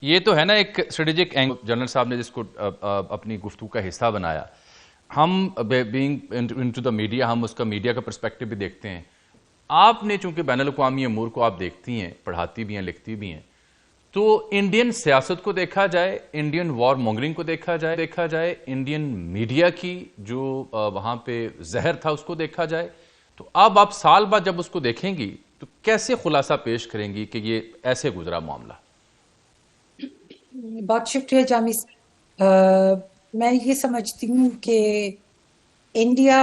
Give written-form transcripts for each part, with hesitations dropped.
یہ تو ہے نا ایک اسٹریٹجک اینگل جنرل صاحب نے جس کو اپنی گفتگو کا حصہ بنایا. ہم بینگ انٹو دا میڈیا، ہم اس کا میڈیا کا پرسپیکٹو بھی دیکھتے ہیں. آپ نے چونکہ بین الاقوامی امور کو آپ دیکھتی ہیں، پڑھاتی بھی ہیں، لکھتی بھی ہیں، تو انڈین سیاست کو دیکھا جائے، انڈین وار مونگرنگ کو دیکھا جائے، انڈین میڈیا کی جو وہاں پہ زہر تھا اس کو دیکھا جائے، تو اب آپ سال بعد جب اس کو دیکھیں گی تو کیسے خلاصہ پیش کریں گی کہ یہ ایسے گزرا معاملہ؟ بہت شکریہ جامی صاحب. میں یہ سمجھتی ہوں کہ انڈیا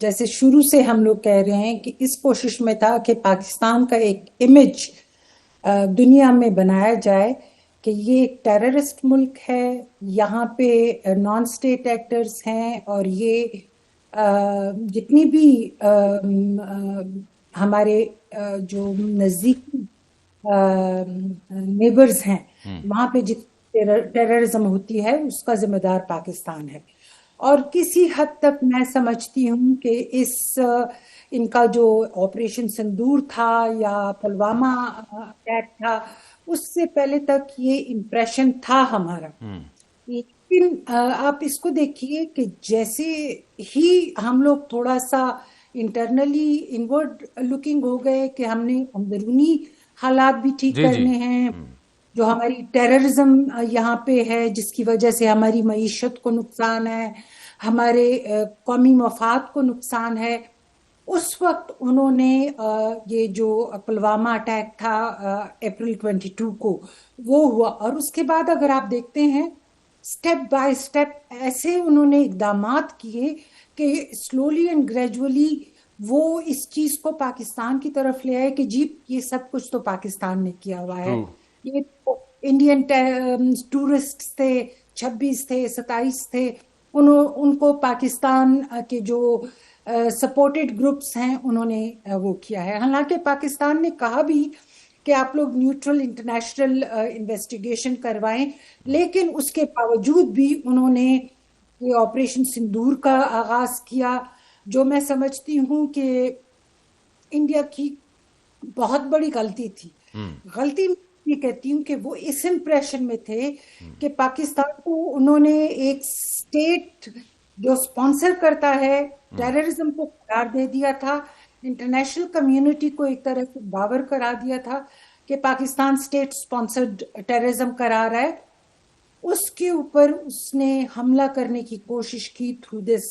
جیسے شروع سے ہم لوگ کہہ رہے ہیں کہ اس کوشش میں تھا کہ پاکستان کا ایک امیج دنیا میں بنایا جائے کہ یہ ایک ٹیررسٹ ملک ہے، یہاں پہ نان اسٹیٹ ایکٹرز ہیں، اور یہ جتنی بھی ہمارے جو نزدیکی نیبرز ہیں وہاں پہ ٹیررزم ہوتی ہے اس کا ذمہ دار پاکستان ہے. اور کسی حد تک میں سمجھتی ہوں کہ ان کا جو آپریشن سندور تھا یا پلوامہ اٹیک تھا اس سے پہلے تک یہ امپریشن تھا ہمارا. لیکن آپ اس کو دیکھیے کہ جیسے ہی ہم لوگ تھوڑا سا انٹرنلی انورڈ لکنگ ہو گئے کہ ہم نے اندرونی حالات بھی ٹھیک کرنے ہیں، جو ہماری ٹیررزم یہاں پہ ہے جس کی وجہ سے ہماری معیشت کو نقصان ہے، ہمارے قومی مفاد کو نقصان ہے، اس وقت انہوں نے یہ جو پلوامہ اٹیک تھا اپریل 22 کو وہ ہوا. اور اس کے بعد اگر آپ دیکھتے ہیں سٹیپ بائی سٹیپ ایسے انہوں نے اقدامات کیے کہ سلولی اینڈ گریجولی وہ اس چیز کو پاکستان کی طرف لے آئے کہ جی یہ سب کچھ تو پاکستان نے کیا ہوا ہے. یہ انڈین ٹورسٹ تھے، 26 تھے، 27 تھے، ان کو پاکستان کے جو سپورٹڈ گروپس ہیں انہوں نے وہ کیا ہے. حالانکہ پاکستان نے کہا بھی کہ آپ لوگ نیوٹرل انٹرنیشنل انویسٹیگیشن کروائیں، لیکن اس کے باوجود بھی انہوں نے یہ آپریشن سندور کا آغاز کیا، جو میں سمجھتی ہوں کہ انڈیا کی بہت بڑی غلطی تھی. غلطی یہ کہتی ہوں کہ وہ اس امپریشن میں تھے کہ پاکستان کو انہوں نے ایک اسٹیٹ جو سپانسر کرتا ہے ٹیررزم کو قرار دے دیا تھا، انٹرنیشنل کمیونٹی کو ایک طرح سے باور کرا دیا تھا کہ پاکستان اسٹیٹ سپانسرڈ ٹیررزم کرا رہا ہے. اس کے اوپر اس نے حملہ کرنے کی کوشش کی تھرو دس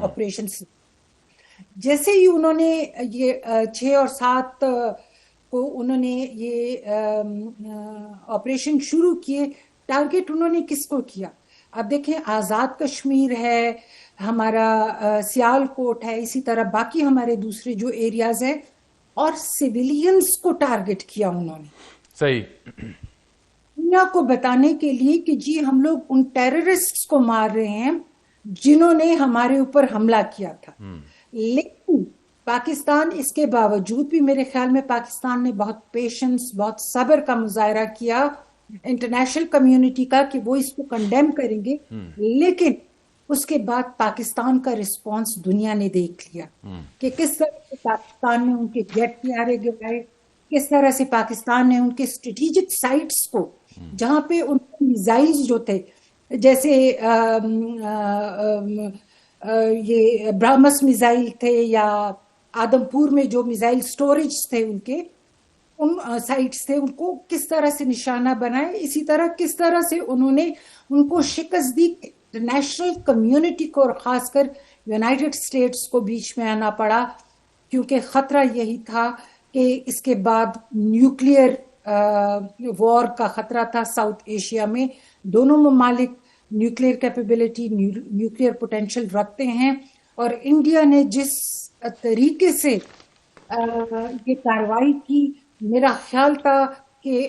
آپریشن. جیسے ہی انہوں نے یہ 6 اور 7 کو انہوں نے یہ آپریشن شروع کیے، ٹارگٹ انہوں نے کس کو کیا؟ اب دیکھیں آزاد کشمیر ہے، ہمارا سیال کوٹ ہے، اسی طرح باقی ہمارے دوسرے جو ایریاز ہیں، اور سیویلینز کو ٹارگٹ کیا انہوں نے. صحیح. دنیا کو بتانے کے لیے کہ جی ہم لوگ ان ٹیررسٹ کو مار رہے ہیں جنہوں نے ہمارے اوپر حملہ کیا تھا. لیکن پاکستان اس کے باوجود بھی میرے خیال میں پاکستان نے بہت پیشنس، بہت صبر کا مظاہرہ کیا انٹرنیشنل کمیونٹی کا کہ وہ اس کو کنڈیم کریں گے. لیکن اس کے بعد پاکستان کا رسپانس دنیا نے دیکھ لیا کہ کس طرح سے پاکستان نے ان کے جیٹ پیارے گرائے، کس طرح سے پاکستان نے ان کے اسٹریٹجک سائٹس کو جہاں پہ ان کے میزائلز جو تھے، جیسے یہ برہمس میزائل تھے یا آدم پور میں جو میزائل سٹوریج تھے ان سائٹس تھے، ان کو کس طرح سے نشانہ بنائے. اسی طرح کس طرح سے انہوں نے ان کو شکست دی. انٹرنیشنل کمیونٹی کو اور خاص کر یونائٹڈ اسٹیٹس کو بیچ میں آنا پڑا، کیونکہ خطرہ یہی تھا کہ اس کے بعد نیوکلیئر وار کا خطرہ تھا. ساؤتھ ایشیا میں دونوں ممالک نیوکلیئر کیپیبلٹی، نیوکلیئر پوٹینشل رکھتے ہیں، اور انڈیا نے جس طریقے سے یہ کارروائی کی، میرا خیال تھا کہ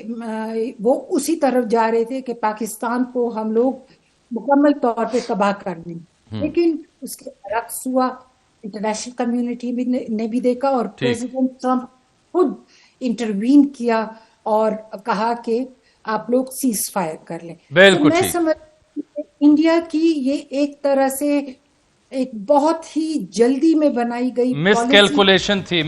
وہ اسی طرف جا رہے تھے کہ پاکستان کو ہم لوگ مکمل طور پہ تباہ کر دیں. لیکن اس کے برعکس ہوا. انٹرنیشنل کمیونٹی نے بھی دیکھا اور پریزیڈنٹ ٹرمپ خود انٹروین کیا اور کہا کہ آپ لوگ سیز فائر کر لیں. تو میں سمجھتی ہوں انڈیا کی یہ ایک طرح سے ایک بہت ہی جلدی میں بنائی گئی مس کیلکولیشن تھی